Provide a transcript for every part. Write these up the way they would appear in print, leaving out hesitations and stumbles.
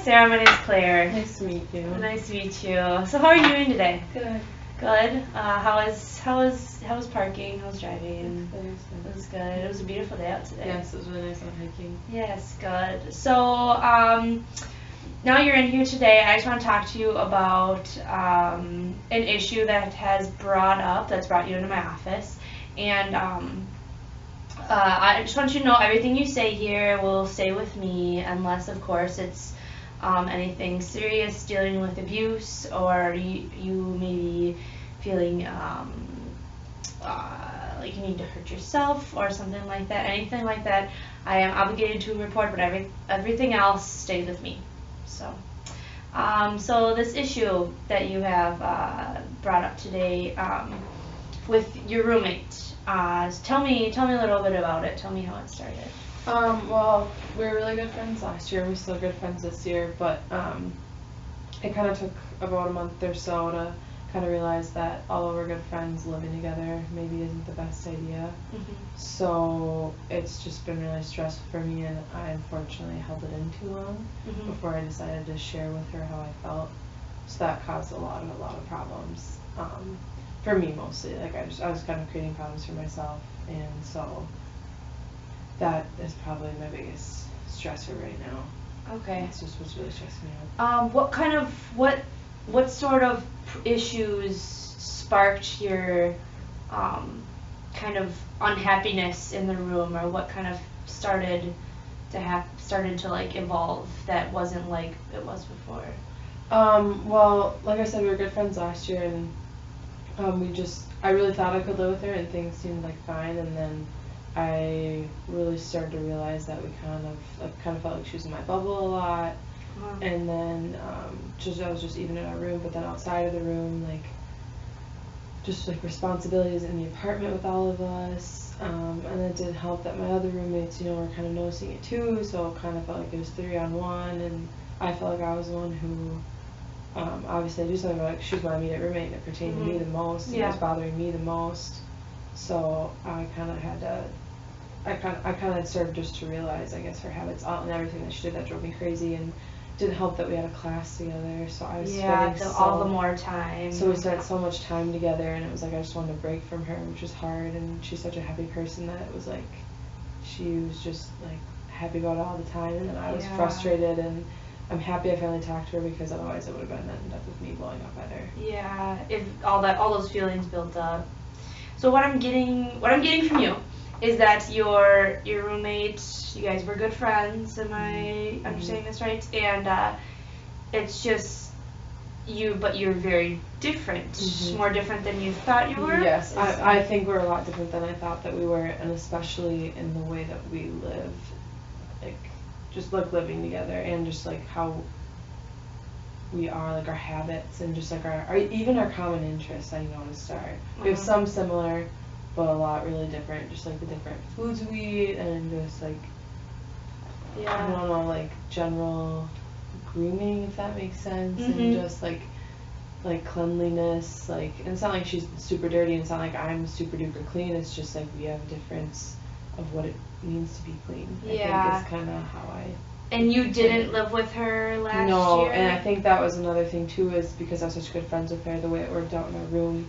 Sarah. My name's Claire. Nice to meet you. Nice to meet you. So how are you doing today? Good. Good. How was parking? How was driving? Good. It was good. It was a beautiful day out today. Yes, it was really nice out hiking. Yes, good. So now you're in here today. I just want to talk to you about an issue that that's brought you into my office, and I just want you to know everything you say here will stay with me, unless, of course, it's anything serious dealing with abuse, or you may be feeling like you need to hurt yourself or something like that. Anything like that, I am obligated to report, but everything else stays with me. So, so this issue that you have brought up today with your roommate, tell me a little bit about it. Tell me how it started. Well, we were really good friends last year. We're still good friends this year, but it kind of took about a month or so to kind of realize that although we're good friends, living together maybe isn't the best idea. Mm-hmm. So it's just been really stressful for me, and I unfortunately held it in too long Mm-hmm. before I decided to share with her how I felt. So that caused a lot of problems. For me mostly. Like I was kind of creating problems for myself, and so that is probably my biggest stressor right now. Okay. It's just what's really stressing me out. What sort of issues sparked your kind of unhappiness in the room, or what kind of started to like evolve that wasn't like it was before? Well, like I said, we were good friends last year, and I really thought I could live with her, and things seemed like fine, and then I really started to realize that we kind of felt like she was in my bubble a lot. Uh-huh. And then I was just even in our room, but then outside of the room, like just like responsibilities in the apartment with all of us. And it didn't help that my other roommates, were kind of noticing it too, so it kind of felt like it was 3-on-1, and I felt like I was the one who obviously I do something about it. She was my immediate roommate, and it pertained to me the most, and it was bothering me the most. So I kind of started just to realize, I guess, her habits and everything that she did that drove me crazy, and didn't help that we had a class together, so I was spending all the more time. So we spent so much time together, and it was like I just wanted to break from her, which was hard, and she's such a happy person that it was like she was just like happy about it all the time, and then I was frustrated, and I'm happy I finally talked to her, because otherwise it would have ended up with me blowing up at her. Yeah, if all those feelings built up. So what I'm getting from you is that your roommate, you guys were good friends. Am I understanding this right? And it's just but you're very different, more different than you thought you were. Yes, I think we're a lot different than I thought that we were, and especially in the way that we live, like just like living together, and just like how we are, like our habits, and just like even our common interests. I noticed we have some similar, but a lot really different, just like the different foods we eat, and just like I don't know, like general grooming, if that makes sense, and just like cleanliness, like, and it's not like she's super dirty, and it's not like I'm super duper clean, it's just like we have a difference of what it means to be clean. I think is kind of how I... And you didn't live with her last year? No, and I think that was another thing too, is because I was such good friends with her, the way it worked out in our room.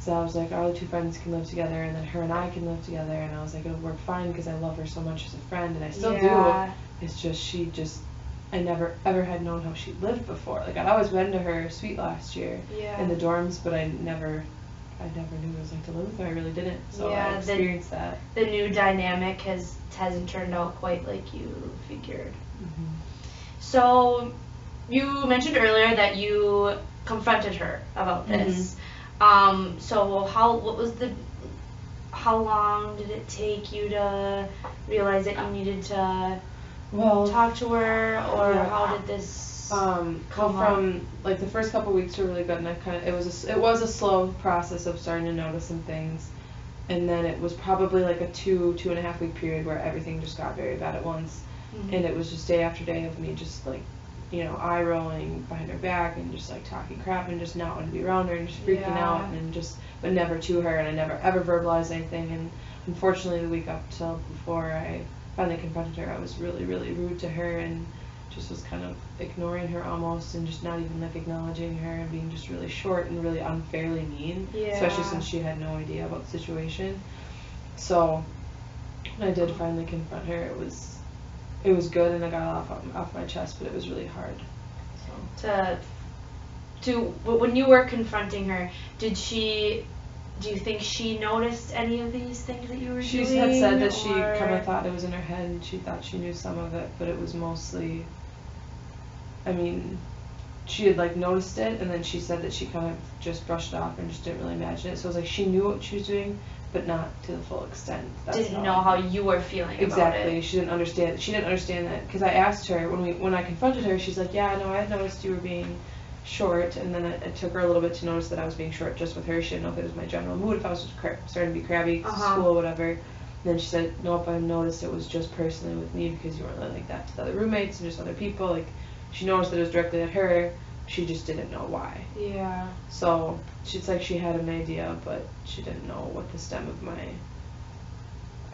So I was like, our two friends can live together, and then her and I can live together, and I was like, it'll work fine, because I love her so much as a friend, and I still do. It's just, I never ever had known how she lived before. Like, I'd always been to her suite last year in the dorms, but I never knew what it was like to live with her. I really didn't. So I experienced that. The new dynamic hasn't turned out quite like you figured. So you mentioned earlier that you confronted her about this. So how long did it take you to realize that you needed to talk to her, or how did this come from? Like, the first couple weeks were really good, and it was a slow process of starting to notice some things, and then it was probably like a 2.5 week period where everything just got very bad at once, and it was just day after day of me just like, eye rolling behind her back, and just like talking crap, and just not wanting to be around her, and just freaking out, and but never to her, and I never ever verbalized anything. And unfortunately, the week up till before I finally confronted her, I was really, really rude to her, and just was kind of ignoring her almost, and just not even like acknowledging her, and being just really short and really unfairly mean, especially since she had no idea about the situation. So when I did finally confront her, it was good, and I got it off my chest, but it was really hard. When you were confronting her, do you think she noticed any of these things that you were doing? She had said that she kind of thought it was in her head, and she thought she knew some of it, but it was mostly, I mean, she had like noticed it, and then she said that she kind of just brushed it off and just didn't really imagine it. So it was like she knew what she was doing, but not to the full extent. Didn't know how you were feeling about it. Exactly. She didn't understand that, because I asked her when I confronted her, she's like, yeah, no, I had noticed you were being short, and then it took her a little bit to notice that I was being short just with her. She didn't know if it was my general mood, if I was just starting to be crabby, school, whatever. And then she said, nope, I noticed it was just personally with me, because you weren't really like that to the other roommates and just other people. Like, she noticed that it was directly at her. She just didn't know why. Yeah. So she's like, she had an idea, but she didn't know what the stem of my,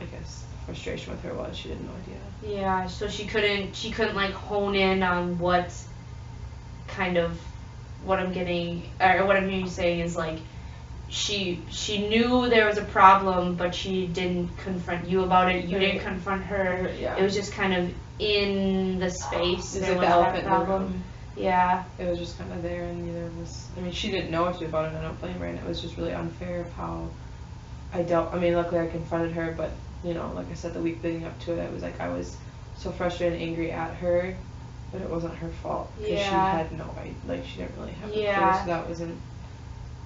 I guess, frustration with her was. She didn't know idea. Yeah. So she couldn't like hone in on what kind of what I'm getting, or what I'm hearing you saying is like she knew there was a problem, but she didn't confront you about it. You didn't confront her. Yeah. It was just kind of in the space. It's like the elephant in the room. Yeah. It was just kind of there, and neither of us, I mean, she didn't know what to do about it. I don't blame her, and it was just really unfair of how I dealt. I mean, luckily I confronted her, but you know, like I said, the week leading up to it, I was like, I was so frustrated and angry at her, but it wasn't her fault, because she had no idea, like she didn't really have a clue, so that wasn't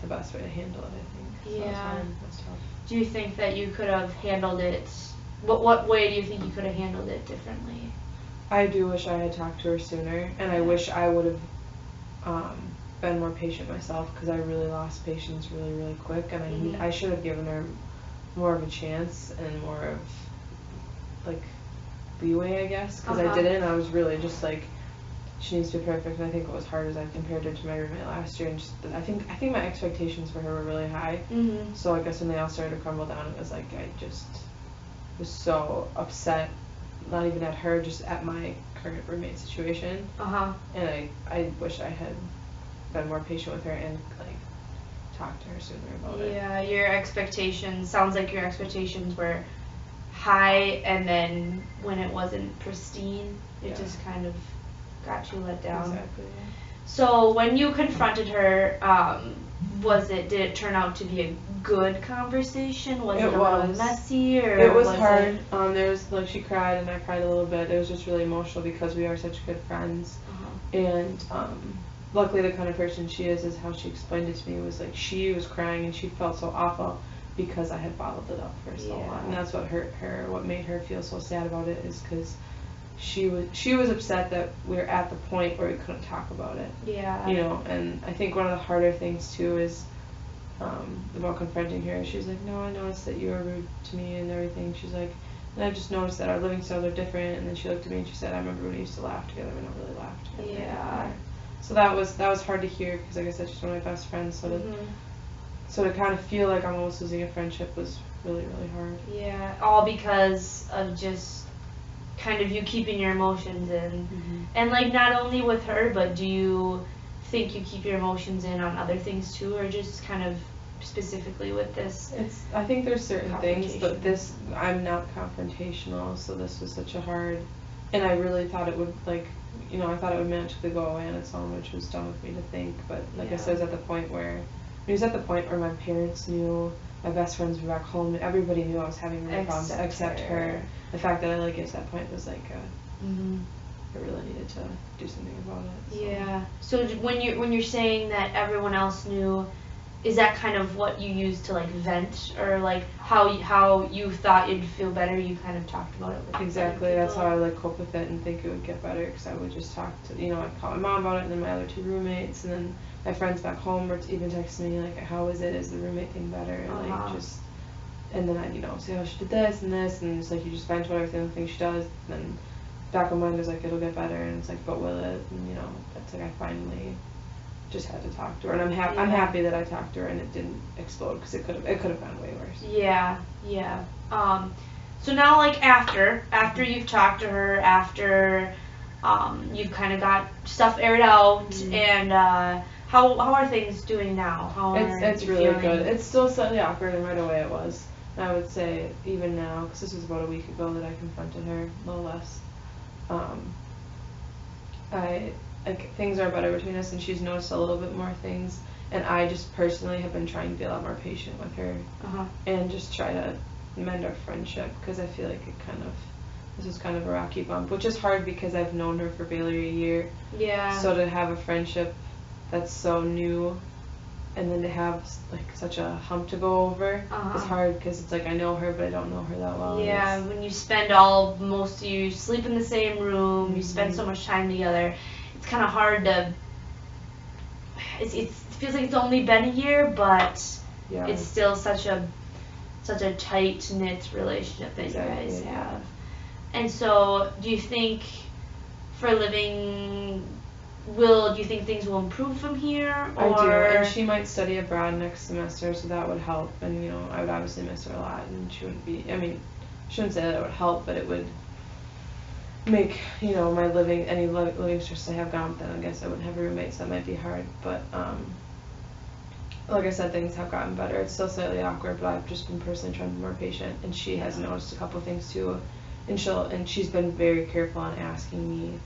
the best way to handle it, I think. Yeah. So that's tough. Do you think that you could have handled it? What way do you think you could have handled it differently? I do wish I had talked to her sooner, and I wish I would have been more patient myself, because I really lost patience really, really quick, and I should have given her more of a chance and more of like leeway, I guess, because I didn't. I was really just like, she needs to be perfect, and I think what was hard is I compared her to my roommate last year, and just I think my expectations for her were really high. So I guess when they all started to crumble down, it was like I just was so upset, not even at her, just at my current roommate situation. And I wish I had been more patient with her and like talked to her sooner about it. Yeah, your expectations, sounds like your expectations were high, and then when it wasn't pristine, it just kind of got you let down. Exactly. So when you confronted her, did it turn out to be a good conversation? Was it a little messy, or it was hard? There was like, she cried and I cried a little bit. It was just really emotional because we are such good friends, and luckily the kind of person she is how she explained it to me was like she was crying and she felt so awful because I had bottled it up for so long, and that's what hurt her. What made her feel so sad about it is because she was upset that we were at the point where we couldn't talk about it. Yeah. You know, and I think one of the harder things too is about confronting her. She's like, no, I noticed that you were rude to me and everything. She's like, and I just noticed that our living styles are different. And then she looked at me and she said, I remember when we used to laugh together. We don't really laugh together. Yeah. So that was hard to hear, because like I said, she's one of my best friends. So to kind of feel like I'm almost losing a friendship was really, really hard. Yeah, all because of just kind of you keeping your emotions in. And like not only with her, but do you think you keep your emotions in on other things too, or just kind of specifically with this? I think there's certain things, but this, I'm not confrontational, so this was such a hard, and I really thought it would, like, you know, I thought it would magically go away on its own, which was dumb of me to think, but like I said, it was at the point where my parents knew, my best friends were back home, everybody knew I was having real problems except her. The fact that I like it to that point was like, I really needed to do something about it. So. Yeah. So when you're saying that everyone else knew, is that kind of what you used to like vent, or like how you thought you'd feel better? You kind of talked about it with exactly. That's how I like cope with it and think it would get better, because I would just talk to, you know, I'd call my mom about it, and then my other two roommates, and then my friends back home were even texting me like, how is it? Is the roommate thing better? And like just, and then I'd, you know, say, oh, she did this and this, and it's like you just vent about everything, the things she does, and then back of my mind is like, it'll get better, and it's like, but will it? And you know, that's like I finally just had to talk to her, and I'm happy that I talked to her and it didn't explode, because it could have gone way worse. Yeah. So now, like after you've talked to her, after you've kind of got stuff aired out, and how are things doing now? How are It's you really feeling? good. It's still slightly awkward, and right away it was. And I would say even now, because this was about a week ago that I confronted her, a little less. I like things are better between us, and she's noticed a little bit more things. And I just personally have been trying to be a lot more patient with her, and just try to mend our friendship, because I feel like this was kind of a rocky bump, which is hard because I've known her for barely a year. Yeah. So to have a friendship that's so new, and then to have like such a hump to go over is hard, because it's like I know her but I don't know her that well. Yeah, when you spend most of you sleep in the same room, you spend so much time together, it's kind of hard to. It feels like it's only been a year, but it's still such a tight knit relationship that you guys have. And so, do you think for living? Do you think things will improve from here? Or? I do, and she might study abroad next semester, so that would help. And I would obviously miss her a lot, and she wouldn't be. I mean, I shouldn't say that it would help, but it would make my living stress I have gone. Then I guess I wouldn't have a roommate, so that might be hard. But like I said, things have gotten better. It's still slightly awkward, but I've just been personally trying to be more patient, and she has noticed a couple things too, and she's been very careful on asking me.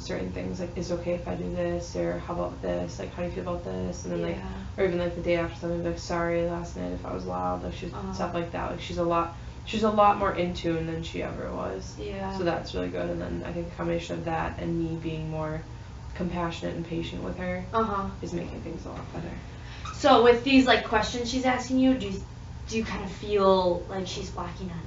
Certain things, like, is it okay if I do this, or how about this, like, how do you feel about this, and then or even like the day after something, like, sorry last night if I was loud, like, stuff like that. Like, she's a lot more in tune than she ever was. So that's really good. And then I think a combination of that and me being more compassionate and patient with her is making things a lot better. So with these questions she's asking you, do you kind of feel like she's walking on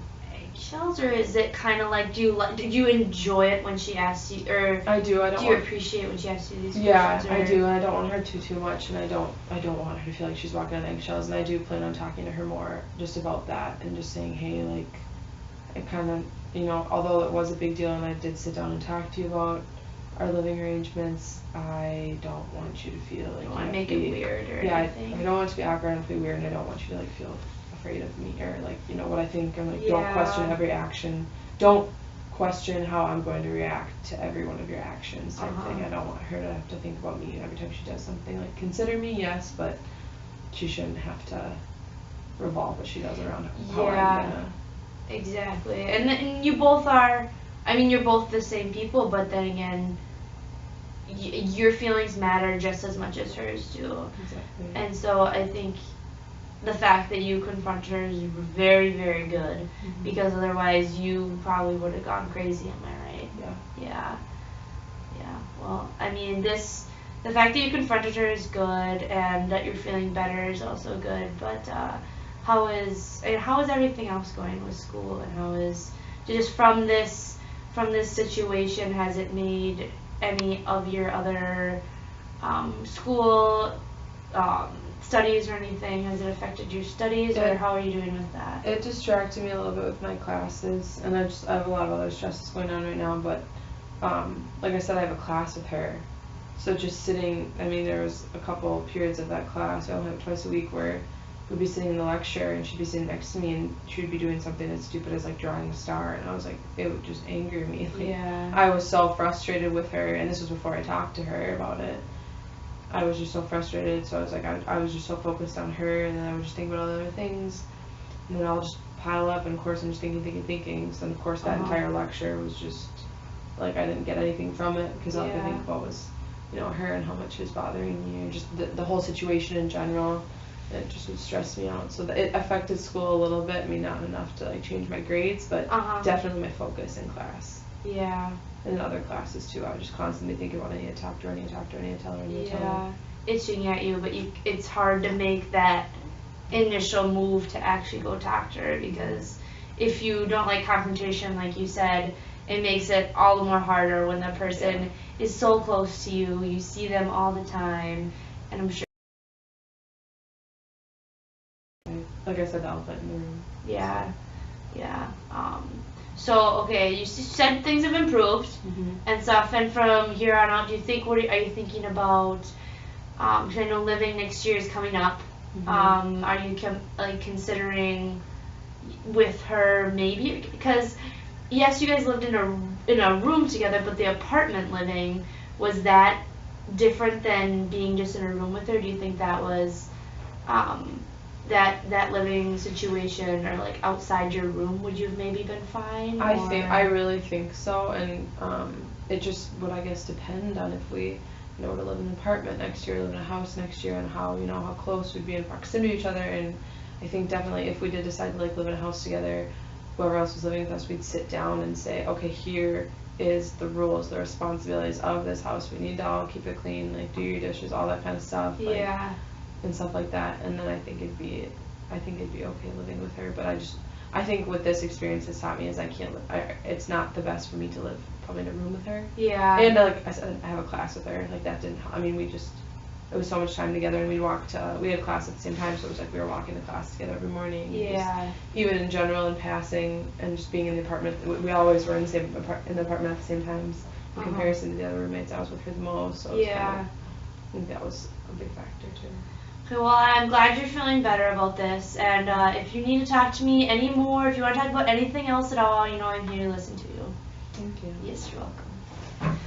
eggshells, or is it kind of like do you enjoy it when she asks you, or I do. Do you appreciate when she asks you these questions? Yeah, I do. And I don't want her to too much, and I don't want her to feel like she's walking on eggshells. And I do plan on talking to her more just about that, and just saying, hey, like, I kind of, although it was a big deal, and I did sit down and talk to you about our living arrangements, I don't want you to feel like you want to make it weird or anything. I don't want it to be awkward and feel weird, and I don't want you to feel afraid of me, or what I think. I'm don't question every action. Don't question how I'm going to react to every one of your actions type thing. I don't want her to have to think about me every time she does something. Like, consider me, yes, but she shouldn't have to revolve what she does around how I'm gonna. Exactly. And you both are, you're both the same people, but then again, your feelings matter just as much as hers do. Exactly. And so I think the fact that you confront her is very, very good, because otherwise you probably would have gone crazy, am I right? Yeah. Well, the fact that you confronted her is good, and that you're feeling better is also good, but how is everything else going with school, and how is, just from this situation, has it made any of your other school studies or anything, has it affected your studies, or how are you doing with that? It distracted me a little bit with my classes, and I have a lot of other stresses going on right now, but like I said, I have a class with her, so just sitting, there was a couple periods of that class, I only have it twice a week, where we'd be sitting in the lecture and she'd be sitting next to me and she'd be doing something as stupid as like drawing a star, and I was like, it would just anger me. I was so frustrated with her, and this was before I talked to her about it. I was just so frustrated, so I was like, I was just so focused on her, and then I would just think about all the other things, and then I'll just pile up, and of course I'm just thinking, so of course that entire lecture was just, like, I didn't get anything from it, because all I could think about was, her and how much it was bothering you, just the whole situation in general. It just would stress me out, so it affected school a little bit. Not enough to change my grades, but definitely my focus in class. Yeah. And in other classes too, I was just constantly thinking about I need to talk to her, I need to talk to her, I need to tell her, I need to tell her. Itching at you, but it's hard to make that initial move to actually go talk to her, because if you don't like confrontation, like you said, it makes it all the more harder when the person is so close to you, you see them all the time, and I'm sure. Like I said, the elephant in the room. So okay, you said things have improved and stuff, and from here on out, do you think, are you thinking about, because I know living next year is coming up, are you considering with her, maybe, because yes, you guys lived in a room together, but the apartment living, was that different than being just in a room with her? Do you think that was that living situation, or like outside your room, would you have maybe been fine? I really think so, and it just would, I guess, depend on if we were to live in an apartment next year, live in a house next year, and how how close we'd be in proximity to each other. And I think definitely if we did decide to like live in a house together, whoever else was living with us, we'd sit down and say, okay, here is the rules, the responsibilities of this house. We need to all keep it clean, like do your dishes, all that kind of stuff. Yeah. And stuff like that. And then I think it'd be okay living with her. But I think what this experience has taught me is I can't. It's not the best for me to live probably in a room with her. Yeah. And like I said, I have a class with her. Like that didn't. I mean, it was so much time together, and we had class at the same time, so it was like we were walking to class together every morning. Yeah. Just, even in general, in passing, and just being in the apartment, we always were in the apartment at the same times. In comparison to the other roommates, I was with her the most. So I think that was a big factor too. Okay, well, I'm glad you're feeling better about this, and if you need to talk to me anymore, if you want to talk about anything else at all, I'm here to listen to you. Thank you. Yes, you're welcome.